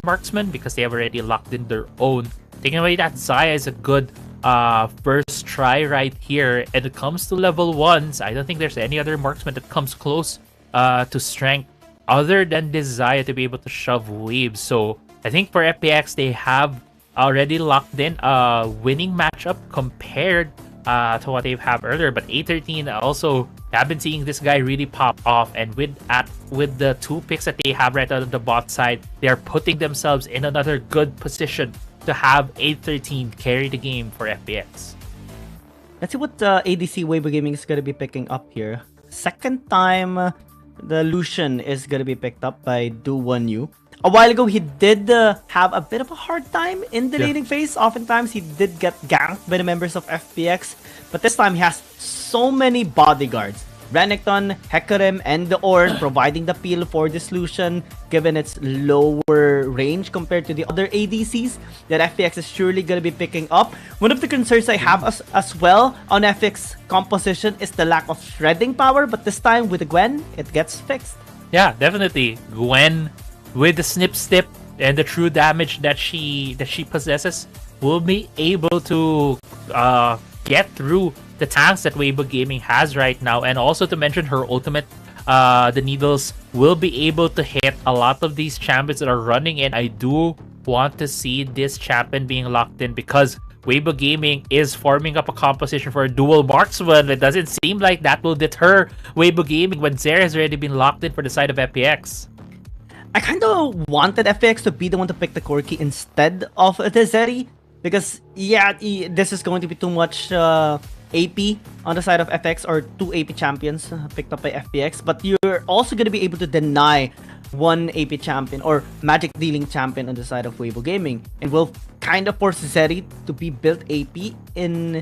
marksman because they have already locked in their own. Taking away that, Zaya is a good first try right here. And it comes to level 1s, I don't think there's any other marksman that comes close to strength other than this Zaya to be able to shove waves. So I think for FPX, they have already locked in a winning matchup compared to what they have earlier. But A13 also have been seeing this guy really pop off, and with the 2 picks that they have right on the bot side, they are putting themselves in another good position to have A13 carry the game for FPX. Let's see what ADC Weibo Gaming is gonna be picking up here. Second time the Lucian is gonna be picked up by Do1U. A while ago, he did have a bit of a hard time in the laning phase. Oftentimes, he did get ganked by the members of FPX. But this time, he has so many bodyguards. Renekton, Hecarim, and the Ornn providing the peel for this Lucian, given its lower range compared to the other ADCs that FPX is surely going to be picking up. One of the concerns I have as well on FPX composition is the lack of shredding power. But this time, with the Gwen, it gets fixed. Yeah, definitely. Gwen, with the snip and the true damage that she possesses, will be able to get through the tanks that Weibo Gaming has right now. And also to mention her ultimate, the Needles will be able to hit a lot of these champions that are running in. I do want to see this champion being locked in because Weibo Gaming is forming up a composition for a dual marksman. It doesn't seem like that will deter Weibo Gaming when Zeri has already been locked in for the side of FPX. I kind of wanted FPX to be the one to pick the Corki instead of the Zeri. Because, yeah, this is going to be too much AP on the side of FX, or 2 AP champions picked up by FPX. But you're also going to be able to deny 1 AP champion or magic dealing champion on the side of Weibo Gaming. And will kind of force Zeri to be built AP in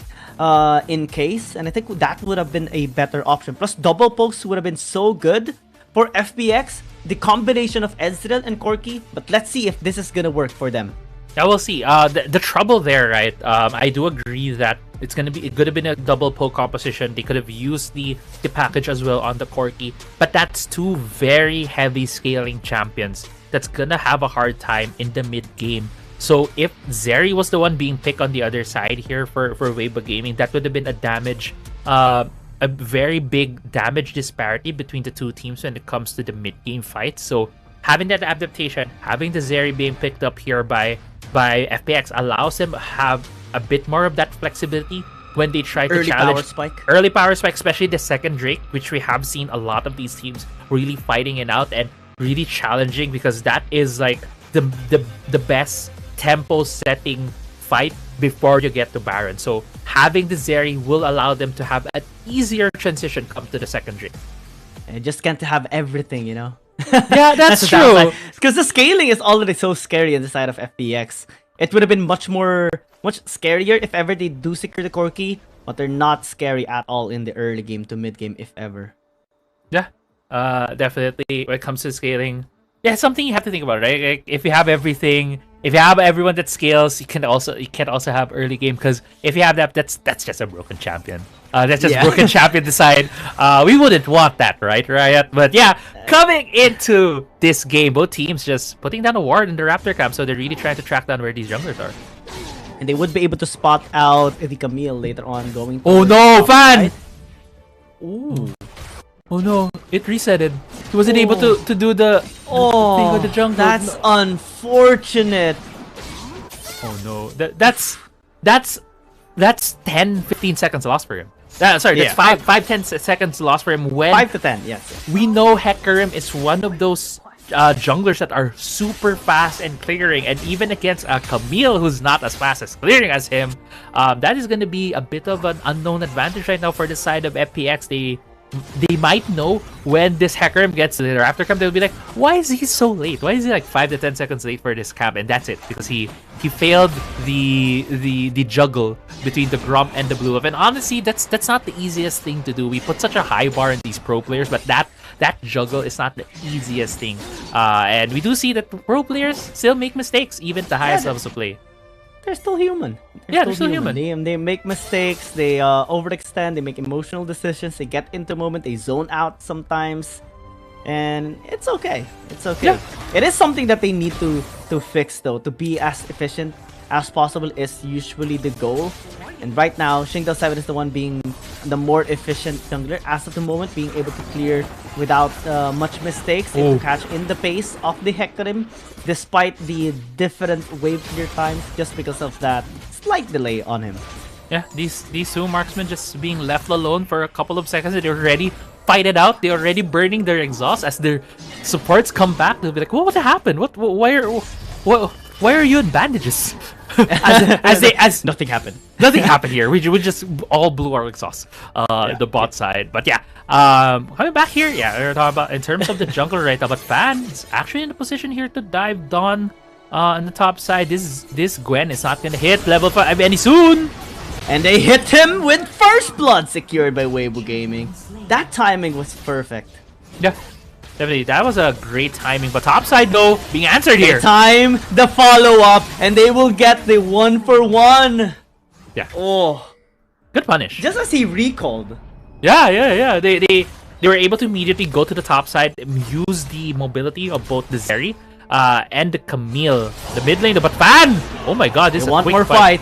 case. And I think that would have been a better option. Plus, double pokes would have been so good for FPX. The combination of Ezreal and Corki, but let's see if this is gonna work for them. Yeah, we'll see. The trouble there, right? I do agree that it could have been a double poke composition. They could have used the package as well on the Corki, but that's 2 very heavy scaling champions that's gonna have a hard time in the mid game. So if Zeri was the one being picked on the other side here for Weibo Gaming, that would have been a very big damage disparity between the 2 teams when it comes to the mid-game fight. So having that adaptation, having the Zeri being picked up here by FPX allows them to have a bit more of that flexibility when they try to challenge early power spike, especially the second Drake, which we have seen a lot of these teams really fighting it out and really challenging, because that is like the best tempo setting fight before you get to Baron. So having the Zeri will allow them to have an easier transition come to the second Drake. And just can't have everything, you know? Yeah, that's true. Because the scaling is already so scary on the side of FPX. It would have been much scarier if ever they do secure the Corki, but they're not scary at all in the early game to mid game, if ever. Yeah, definitely. When it comes to scaling, yeah, it's something you have to think about, right? Like, if you have everything, if you have everyone that scales, you can't also have early game, because if you have that's just a broken champion. That's just broken champion decide. We wouldn't want that, right, Riot? But yeah, coming into this game, both teams just putting down a ward in the Raptor camp, so they're really trying to track down where these junglers are. And they would be able to spot out the Camille later on going. Oh no, Fan! Right? Ooh. Oh no, it resetted. He wasn't able to do the thing with the jungle. That's unfortunate. Oh no, that's 10-15 seconds lost for him. That's 5-10 seconds lost for him. When 5 to 10, yes. We know Hecarim is one of those junglers that are super fast and clearing, and even against Camille, who's not as fast as clearing as him, that is going to be a bit of an unknown advantage right now for the side of FPX. They might know when this Hecarim gets to the Raptor camp, they'll be like, why is he so late? Why is he like 5 to 10 seconds late for this camp? And that's it, because he failed the juggle between the Gromp and the Blue Buff. And honestly, that's not the easiest thing to do. We put such a high bar in these pro players, but that juggle is not the easiest thing. And we do see that pro players still make mistakes, even at the highest levels of play. They're still human. They're still human. They make mistakes, they overextend, they make emotional decisions, they get into the moment, they zone out sometimes. And it's okay. It's okay. Yeah. It is something that they need to fix though. To be as efficient as possible is usually the goal. And right now, Shingdao7 is the one being the more efficient jungler as of the moment, being able to clear without much mistakes, able to catch in the pace of the Hecarim, despite the different wave clear times, just because of that slight delay on him. Yeah, these two marksmen just being left alone for a couple of seconds, they're already fight it out. They're already burning their exhaust as their supports come back. They'll be like, what happened? Why are you in bandages? as nothing happened. Nothing happened here. We just all blew our exhaust. The bot side. But yeah, coming back here, yeah, we're talking about in terms of the jungle right now. But Fan is actually in a position here to dive Dawn on the top side. This Gwen is not gonna hit level 5 any soon. And they hit him with first blood secured by Weibo Gaming. That timing was perfect. Yeah. Definitely, that was a great timing. But topside, though, being answered here. Time the follow-up, and they will get the 1-for-1. Yeah. Oh, good punish. Just as he recalled. Yeah. They were able to immediately go to the top side, use the mobility of both the Zeri and the Camille, the mid lane. But Fan, oh my God, this is a quick more fight.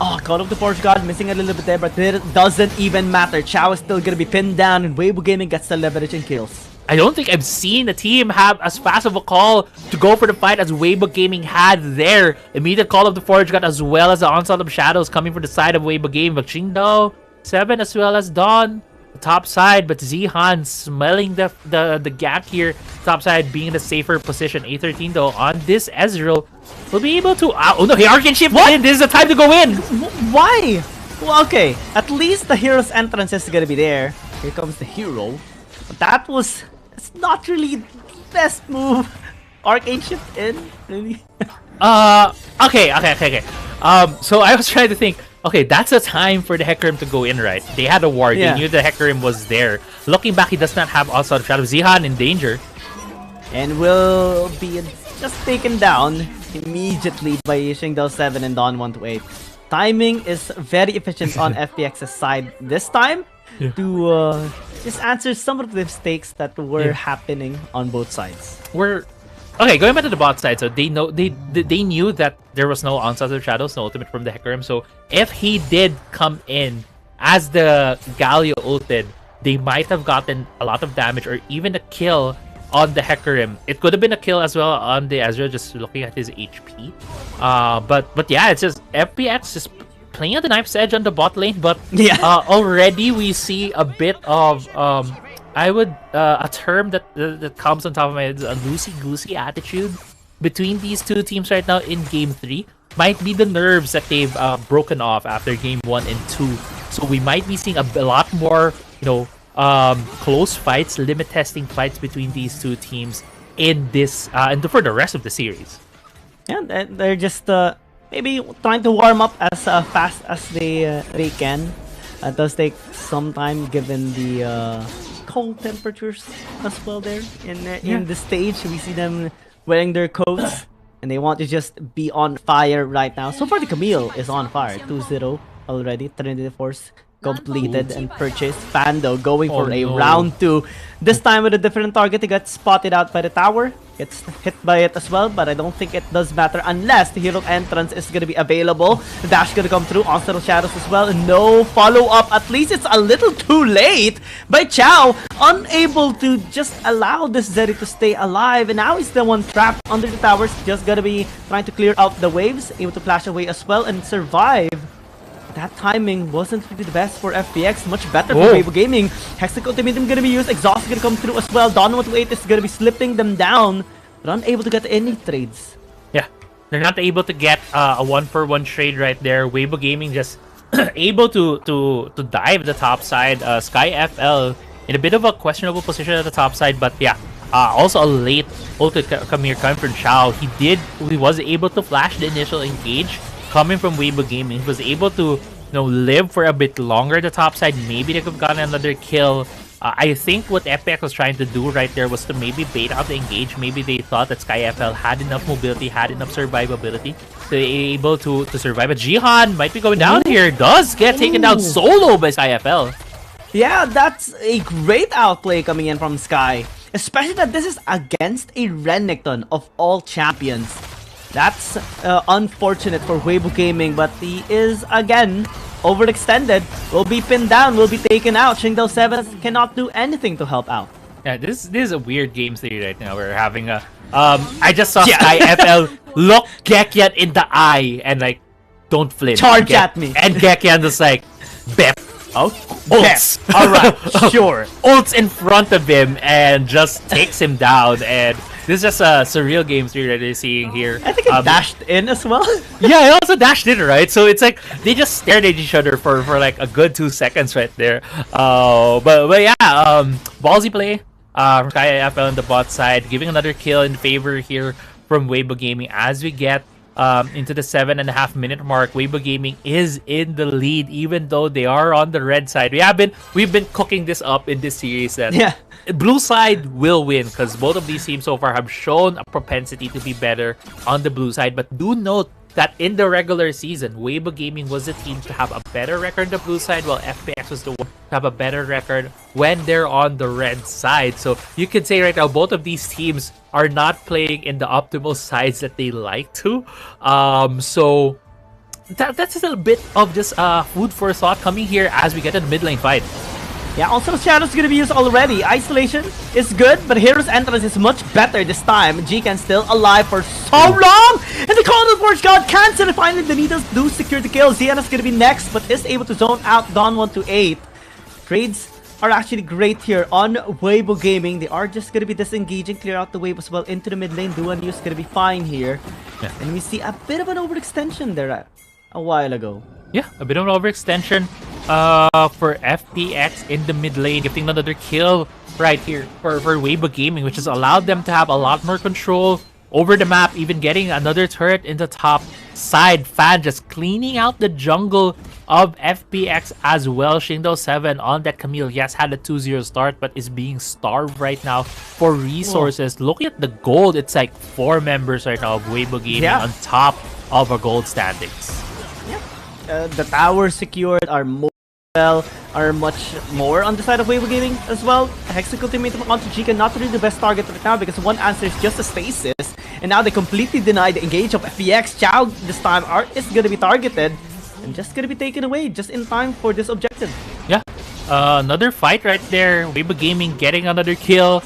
Oh, Call of the Forge God missing a little bit there, but it doesn't even matter. Chao is still gonna be pinned down, and Weibo Gaming gets the leverage and kills. I don't think I've seen the team have as fast of a call to go for the fight as Weibo Gaming had there. Immediate Call of the Forge God as well as the Onslaught of Shadows coming from the side of Weibo Gaming. But Shingdao7 as well as Dawn, the top side, but Zihan smelling the gap here. Top side being in a safer position. A13 though on this Ezreal will be able to... Oh no, he Arcane Shift in! This is the time to go in! Why? Well, okay. At least the hero's entrance is gonna be there. Here comes the hero. But that was... It's not really the best move. Arcane Shift in? Really? Okay. So I was trying to think, okay, that's a time for the Hecarim to go in, right? They had a ward. Yeah. They knew the Hecarim was there. Looking back, he does not have Onslaught of Shadow. Zihan in danger. And will be just taken down immediately by Shingdao7 and Dawn 128. Timing is very efficient on FPX's side this time to just answer some of the mistakes that were happening on both sides. Okay, going back to the bot side, so they knew that there was no Onslaught of Shadows, no ultimate from the Hecarim. So if he did come in as the Galio ulted, they might have gotten a lot of damage or even a kill on the Hecarim. It could have been a kill as well on the Ezreal, just looking at his HP. But yeah, it's just FPX just playing at the knife's edge on the bot lane. But already we see a bit of a term that comes on top of my head is a loosey-goosey attitude between these two teams right now in Game 3. Might be the nerves that they've broken off after Game 1 and 2. So we might be seeing a lot more, close fights, limit testing fights between these two teams in this and for the rest of the series. Yeah, they're just maybe trying to warm up as fast as they can. It does take some time given the cold temperatures as well there in the stage. We see them wearing their coats and they want to just be on fire right now. So far the Camille is on fire. 2-0 already. Trinity Force completed and purchased. Pando going for a round 2. This time with a different target. He got spotted out by the tower. Gets hit by it as well, but I don't think it does matter unless the hero entrance is going to be available. The dash going to come through. Onslaught of Shadows as well. No follow-up. At least it's a little too late by Chao. Unable to just allow this Zeri to stay alive. And now he's the one trapped under the towers. Just going to be trying to clear out the waves. Able to flash away as well and survive. That timing wasn't really the best for FPX. Much better for Weibo Gaming. Hextech Ultimatum gonna be used. Exhaust is gonna come through as well. Dawn 128 is gonna be slipping them down, but unable to get any trades. Yeah, they're not able to get a 1-for-1 trade right there. Weibo Gaming just able to dive the top side. Sky FL in a bit of a questionable position at the top side, but yeah. Also a late ulti coming from Chao. He was able to flash the initial engage. Coming from Weibo Gaming, he was able to live for a bit longer the top side. Maybe they could have gotten another kill. I think what FPX was trying to do right there was to maybe bait out the engage. Maybe they thought that SkyFL had enough mobility, had enough survivability to be able to survive. But Jihan might be going down here. Does get taken down solo by SkyFL. Yeah, that's a great outplay coming in from Sky. especially that this is against a Renekton of all champions. That's unfortunate for Weibo Gaming, but he is again overextended, will be pinned down, will be taken out. Shingdao7 cannot do anything to help out. Yeah, this is a weird game theory right now. We're having a I just saw Sky FL look Gekyan in the eye and like don't flinch. Charge at me. And Gekyan just like Bep. Oh, Ults. Alright, sure. Ults in front of him and just takes him down, and this is just a surreal game theory that you're seeing here. I think it dashed in as well. Yeah, it also dashed in, right? So it's like they just stared at each other for like a good 2 seconds right there. But yeah, ballsy play from Sky FL on the bot side, giving another kill in favor here from Weibo Gaming as we get into the 7.5 minute mark. Weibo Gaming is in the lead, even though they are on the red side. We've been cooking this up in this series that blue side will win because both of these teams so far have shown a propensity to be better on the blue side. But do note that in the regular season, Weibo Gaming was the team to have a better record on the blue side, while FPX was the one to have a better record when they're on the red side. So you could say right now, both of these teams are not playing in the optimal sides that they like to. So that's just a bit of just food for thought coming here as we get a mid lane fight. Yeah, also Shadow's gonna be used already. Isolation is good, but Hero's Entrance is much better this time. Jikan still alive for so long! And the Call of the Forge God cancel, and finally the Needles do secure the kill. Ziana's gonna be next, but is able to zone out Don 128. Trades are actually great here on Weibo Gaming. They are just gonna be disengaging, clear out the wave as well into the mid lane. Duan is gonna be fine here. Yeah. And we see a bit of an overextension there a while ago. Yeah, a bit of an overextension for FPX in the mid lane, getting another kill right here for Weibo Gaming, which has allowed them to have a lot more control over the map, even getting another turret in the top side. Fan just cleaning out the jungle of FPX as well. Shingdao7 on that Camille, yes, had a 2-0 start, but is being starved right now for resources. Whoa. Looking at the gold, it's like 4 members right now of Weibo Gaming on top of our gold standings. The towers secured are much more on the side of Weibo Gaming as well. Hex ultimate onto Jikan, not really the best target right now because one answer is just a stasis, and now they completely deny the engage of FPX. Chow this time is gonna be targeted and just gonna be taken away just in time for this objective. Yeah, another fight right there. Weibo Gaming getting another kill,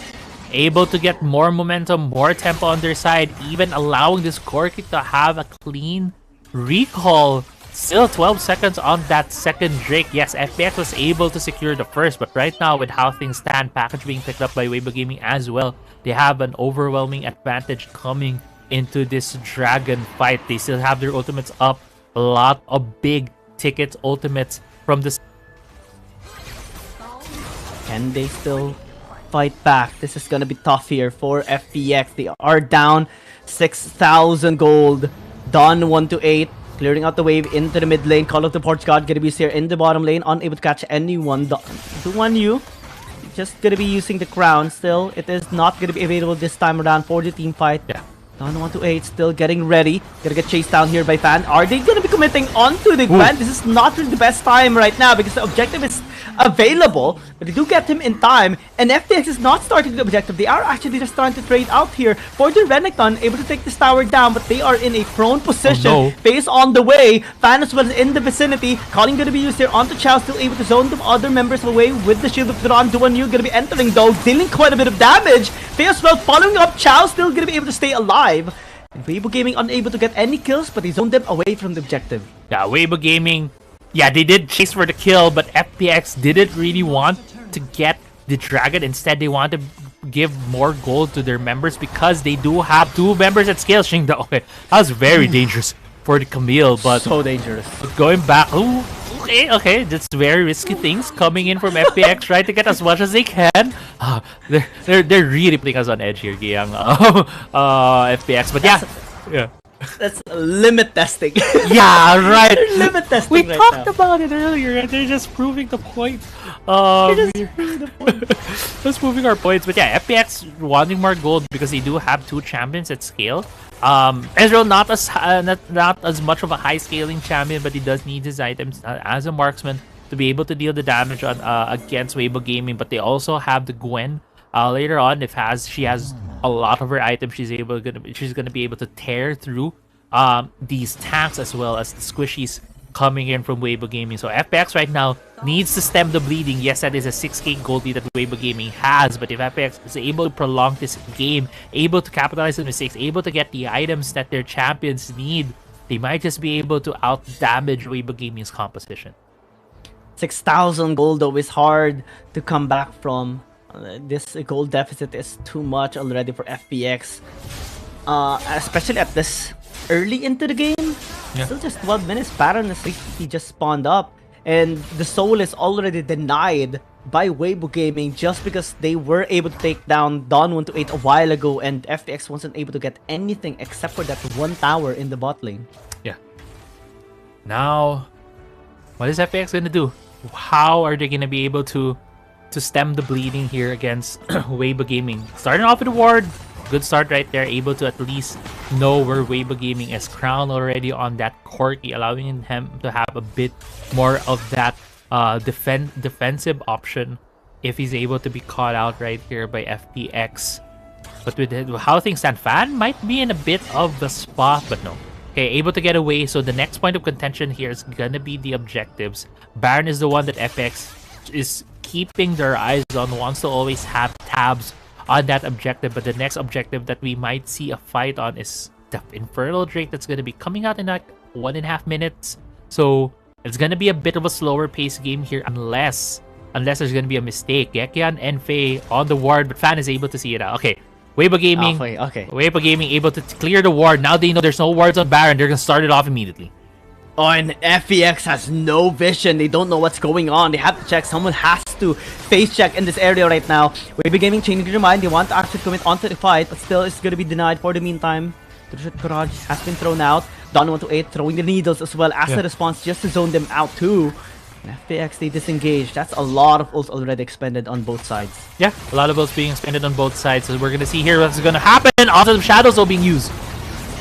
able to get more momentum, more tempo on their side, even allowing this Corki to have a clean recall. Still 12 seconds on that second Drake. Yes, FPX was able to secure the first, but right now with how things stand, package being picked up by Weibo Gaming as well, they have an overwhelming advantage coming into this dragon fight. They still have their ultimates up. A lot of big ticket ultimates from this. Can they still fight back? This is gonna be tough here for FPX. They are down 6,000 gold. Don 128. Clearing out the wave into the mid lane. Call of the Porch God gonna be here in the bottom lane, unable to catch anyone. The one you just gonna be using the crown still. It is not gonna be available this time around for the team fight. Yeah. Down 128, still getting ready. Gonna get chased down here by Fan. Are they gonna be committing onto the Gwen? This is not really the best time right now because the objective is available, but they do get him in time, and FPX is not starting the objective. They are actually just trying to trade out here for the Renekton, able to take this tower down, but they are in a prone position. Oh, no. Face on the way. Fan as well is in the vicinity. Calling gonna be used here onto Chow, still able to zone the other members away with the shield of Duran. Duan Yu gonna be entering though, dealing quite a bit of damage. Faye as well following up. Chow still gonna be able to stay alive. Weibo Gaming unable to get any kills, but he zoned them away from the objective. Yeah, Weibo Gaming, yeah, they did chase for the kill, but FPX didn't really want to get the dragon. Instead, they want to give more gold to their members because they do have 2 members at scale. Shingda, okay, that was very dangerous for the Camille, but so dangerous. Going back, ooh, okay, that's very risky things coming in from FPX, trying to get as much as they can. They're really putting us on edge here, Giyang, FPX, but yeah. That's limit testing. Yeah, right. Limit testing. We talked about it earlier, and they're just proving the point. Just proving our points. But yeah, FPX wanting more gold because they do have 2 champions at scale. Ezreal not as much of a high scaling champion, but he does need his items as a marksman to be able to deal the damage on against Weibo Gaming. But they also have the Gwen Later on, if she has a lot of her items, she's gonna be able to tear through these tanks as well as the squishies coming in from Weibo Gaming. So FPX right now needs to stem the bleeding. Yes, that is a 6k gold lead that Weibo Gaming has, but if FPX is able to prolong this game, able to capitalize on mistakes, able to get the items that their champions need, they might just be able to out-damage Weibo Gaming's composition. 6,000 gold though is hard to come back from. This gold deficit is too much already for FPX. Especially at this early into the game. Yeah. Still just 12 minutes. Baron is he just spawned up. And the soul is already denied by Weibo Gaming just because they were able to take down Dawn128 a while ago, and FPX wasn't able to get anything except for that one tower in the bot lane. Yeah. Now, what is FPX gonna do? How are they gonna be able to stem the bleeding here against Weibo Gaming? Starting off with a ward. Good start right there, able to at least know where Weibo Gaming is crowned already on that Corki, allowing him to have a bit more of that defensive option if he's able to be caught out right here by FPX. But with how things stand, Fan might be in a bit of the spot, but no. Okay, able to get away, so the next point of contention here is gonna be the objectives. Baron is the one that FPX is keeping their eyes on, wants to always have tabs on that objective, but the next objective that we might see a fight on is the Infernal Drake that's going to be coming out in like 1.5 minutes. So it's going to be a bit of a slower pace game here unless there's going to be a mistake. Gekian and Faye on the ward, but Fan is able to see it out. Okay, Weibo Gaming, Weibo Gaming able to clear the ward. Now they know there's no wards on Baron. They're going to start it off immediately. Oh, and FPX has no vision. They don't know what's going on. They have to check. Someone has to face check in this area right now. Weibo Gaming changing their mind. They want to actually commit onto the fight, but still it's going to be denied for the meantime. The Garage has been thrown out. Dawn128 throwing the needles as well as a response just to zone them out too. And FPX, they disengage. That's a lot of ults already expended on both sides. Yeah, a lot of ults being expended on both sides. So we're going to see here what's going to happen. Awesome shadows are being used.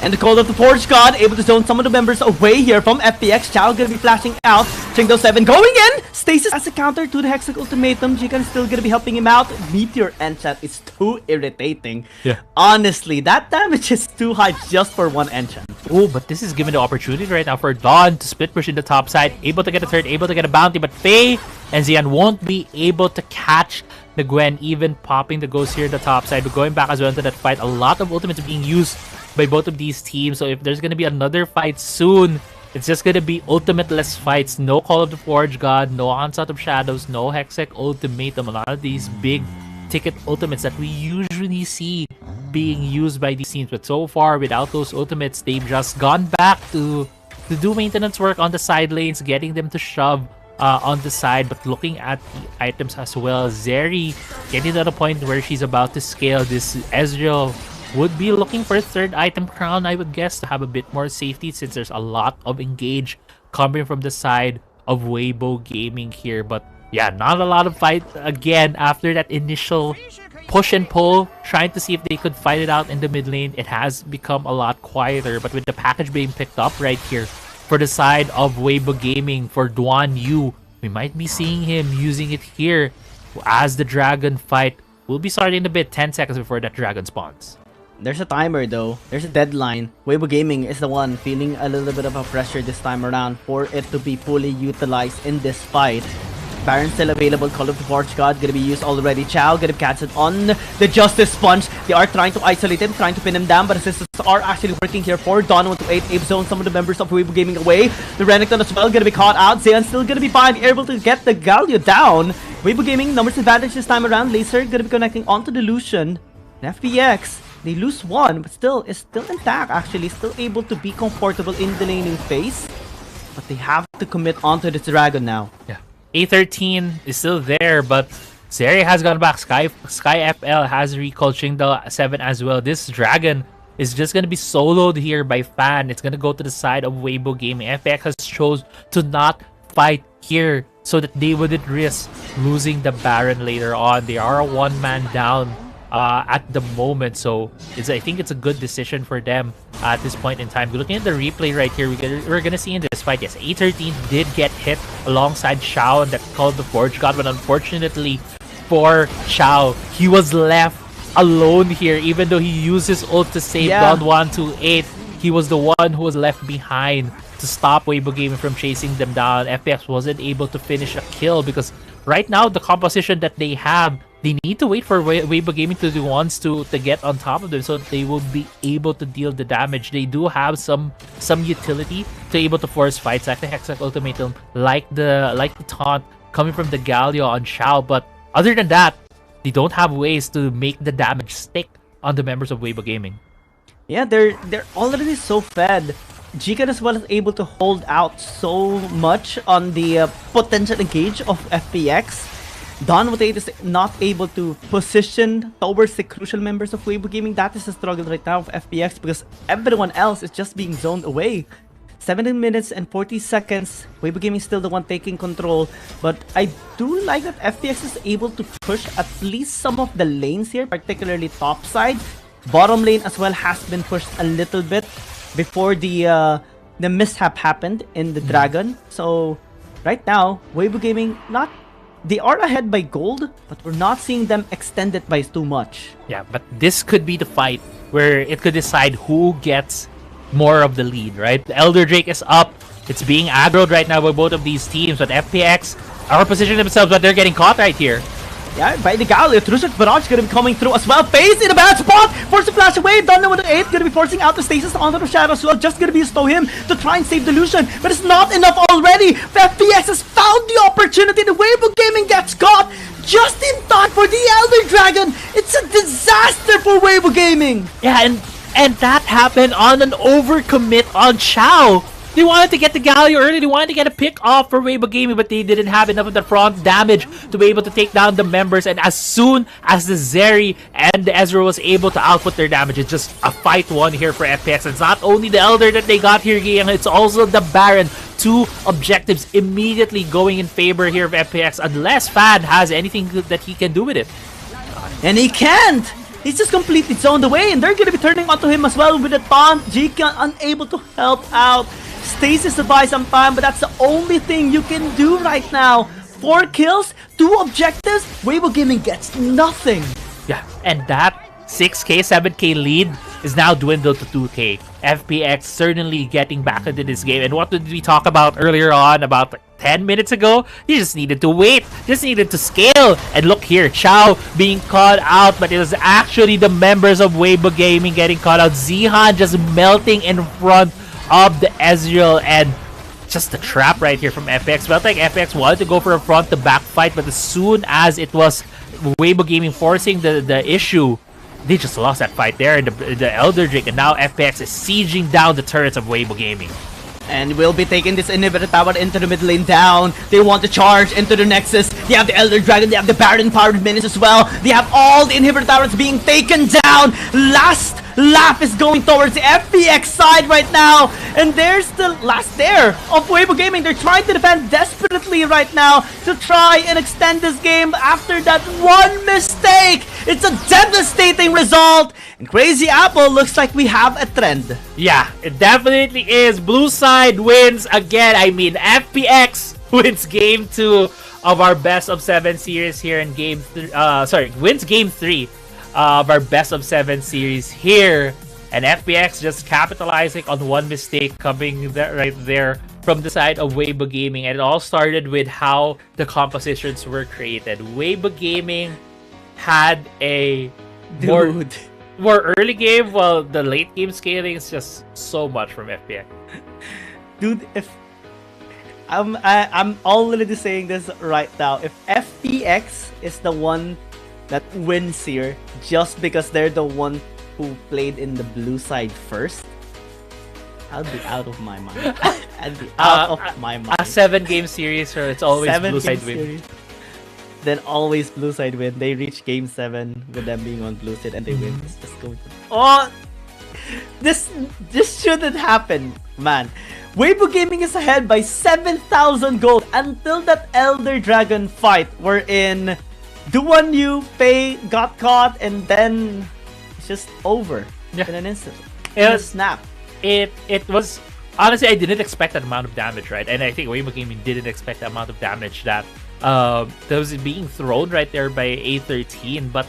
And the Call of the Forge God able to zone some of the members away here from FPX. Chao gonna be flashing out. Bo7 going in! Stasis as a counter to the Hextech Ultimatum. Jikan is still gonna be helping him out. Meteor Enchant is too irritating. Yeah. Honestly, that damage is too high just for one enchant. Oh, but this is given the opportunity right now for Dawn to split push in the top side. Able to get a third, able to get a bounty, but Faye and Xian won't be able to catch the Gwen, even popping the ghost here in the top side. But going back as well into that fight, a lot of ultimates being used by both of these teams. So if there's going to be another fight soon, it's just going to be ultimate-less fights. No Call of the Forge God, no Onslaught of Shadows, no Hextech Ultimatum. A lot of these big ticket ultimates that we usually see being used by these teams. But so far, without those ultimates, they've just gone back to do maintenance work on the side lanes, getting them to shove on the side. But looking at the items as well, Zeri getting to the point where she's about to scale this. Ezreal would be looking for a third item crown, I would guess, to have a bit more safety since there's a lot of engage coming from the side of Weibo Gaming here. But yeah, not a lot of fight again after that initial push and pull, trying to see if they could fight it out in the mid lane. It has become a lot quieter, but with the package being picked up right here for the side of Weibo Gaming for Duan Yu, we might be seeing him using it here as the dragon fight will be starting in a bit, 10 seconds before that dragon spawns. There's a timer though. There's a deadline. Weibo Gaming is the one feeling a little bit of a pressure this time around for it to be fully utilized in this fight. Baron still available. Call of the Forge God gonna be used already. Chao gonna catch it on the Justice Sponge. They are trying to isolate him, trying to pin him down, but assistants are actually working here for Dawn128. Ape zone some of the members of Weibo Gaming away. The Renekton as well gonna be caught out. Xian still gonna be fine, able to get the Galio down. Weibo Gaming numbers advantage this time around. Laser gonna be connecting onto the Lucian. And FPX, they lose one, but still is still intact actually, still able to be comfortable in the laning phase. But they have to commit onto this dragon now. Yeah. A13 is still there, but Zeri has gone back. Sky FL has recalled Shingdal 7 as well. This dragon is just going to be soloed here by Fan. It's going to go to the side of Weibo Gaming. FPX has chose to not fight here so that they wouldn't risk losing the Baron later on. They are a one-man down at the moment, so I think it's a good decision for them at this point in time. Looking at the replay right here, we're gonna see in this fight, yes, A13 did get hit alongside Shao and that Call of the Forge God, but unfortunately for Chao. He was left alone here, even though he used his ult to save Don 128. He was the one who was left behind to stop Weibo Gaming from chasing them down. FPX wasn't able to finish a kill because right now the composition that they have, they need to wait for Weibo Gaming to the ones to get on top of them so they will be able to deal the damage. They do have some utility to able to force fights like the Hexac Ultimatum, like the taunt coming from the Galio on Chao, but other than that, they don't have ways to make the damage stick on the members of Weibo Gaming. Yeah, they're already so fed. Jikan as well is able to hold out so much on the potential engage of FPX. Don Wotate is not able to position towards the crucial members of Weibo Gaming. That is the struggle right now of FPX because everyone else is just being zoned away. 17 minutes and 40 seconds. Weibo Gaming is still the one taking control. But I do like that FPX is able to push at least some of the lanes here, particularly top side. Bottom lane as well has been pushed a little bit before the mishap happened in the Dragon. So right now, Weibo Gaming they are ahead by gold, but we're not seeing them extend it by too much. Yeah, but this could be the fight where it could decide who gets more of the lead, right? The Elder Drake is up. It's being aggroed right now by both of these teams, but FPX are positioning themselves, but they're getting caught right here. Yeah, by the Galio, Trushak Barrage gonna be coming through as well. Face in a bad spot! Force to flash away, Don't know what the 8 gonna be forcing out the stasis onto the Shadow as well. Just gonna be slow him to try and save the Lucian, but it's not enough already! FPX has found the opportunity, the Weibo Gaming gets caught just in time for the Elder Dragon! It's a disaster for Weibo Gaming! Yeah, and that happened on an overcommit on Chao. They wanted to get the Galio early, they wanted to get a pick off for Weibo Gaming, but they didn't have enough of the front damage to be able to take down the members. And as soon as the Zeri and the Ezra was able to output their damage, it's just a fight one here for FPX. It's not only the Elder that they got here, it's also the Baron. Two objectives immediately going in favor here of FPX, unless Fan has anything that he can do with it. And he can't! He's just completely zoned away, and they're gonna be turning onto him as well with a taunt. Jikan unable to help out. Stasis to buy some time, but that's the only thing you can do right now. 4 kills, 2 objectives, Weibo Gaming gets nothing. Yeah, and that 6k, 7k lead is now dwindled to 2k. FPX certainly getting back into this game. And what did we talk about earlier on, about 10 minutes ago? You just needed to wait, just needed to scale. And look here, Chao being caught out, but it was actually the members of Weibo Gaming getting caught out. Zihan just melting in front of the Ezreal, and just a trap right here from FPX. Felt like FPX wanted to go for a front to back fight, but as soon as it was Weibo Gaming forcing the issue, they just lost that fight there in the Elder Drake, and now FPX is sieging down the turrets of Weibo Gaming. And we'll be taking this inhibitor tower into the mid lane down. They want to charge into the Nexus. They have the Elder Dragon, they have the Baron powered minions as well. They have all the inhibitor towers being taken down. Last lap is going towards the FPX side right now. And there's the last there of Weibo Gaming. They're trying to defend desperately right now to try and extend this game after that one mistake. It's a devastating result. And Crazy Apple looks like we have a trend. Yeah, it definitely is. Blue side wins again. I mean, FPX wins game 2 of our best of 7 series here in game wins game 3 of our best of 7 series here. And FPX just capitalizing on one mistake coming right there from the side of Weibo Gaming. And it all started with how the compositions were created. Weibo Gaming had a more early game, while the late game scaling is just so much from FPX. Dude, if I'm already saying this right now, if FPX is the one that wins here just because they're the one who played in the blue side first, I'll be out of my mind. I'll be out of my mind. A 7-game series, so it's always blue side win. Then always blue side win. They reach game 7 with them being on blue side and they win. It's just going to... Oh! This shouldn't happen, man. Weibo Gaming is ahead by 7,000 gold until that Elder Dragon fight wherein Duan Yu, Pei got caught, and then it's just over in an instant. In a snap. It was... Honestly, I didn't expect that amount of damage, right? And I think Weibo Gaming didn't expect the amount of damage that that was being thrown right there by A13, but